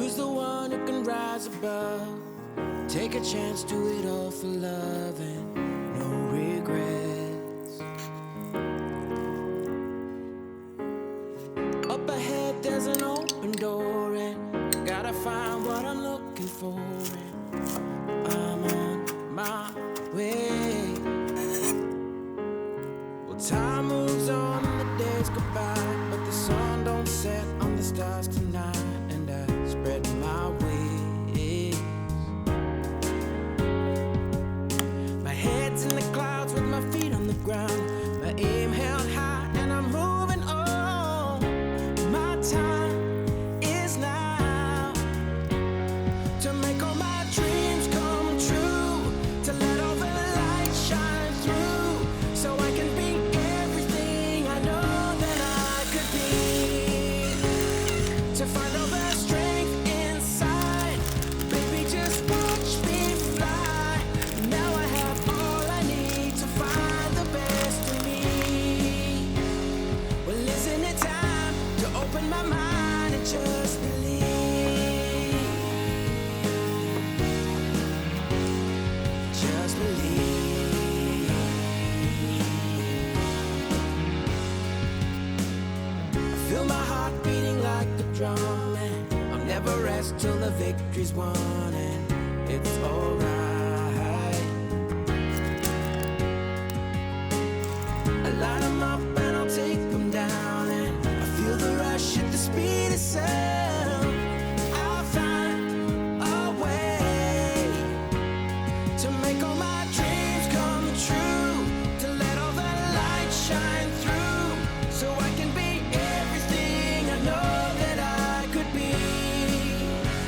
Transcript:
Who's the one who can rise above? Take a chance, do it all for love and no regrets. Up ahead there's an open door, and I gotta find what I'm looking for, and I'm on my way. Well, time moves on and the days go by, but the sun don't set on the stars tonight, and I spread my wings. My head's in the clouds with my feet on the ground, my aim held high and I'm moving on. My time is now to make all my dreams come true, to let all the light shine through, so I can be everything I know that I could be, to find all the strength inside. Baby, just watch me fly. Now I have all I need to find the best in me. Well, isn't it time to open my mind and just believe? Just believe. I feel my heart beating like a drum, and I'll never rest till the victory's won, and it's alright.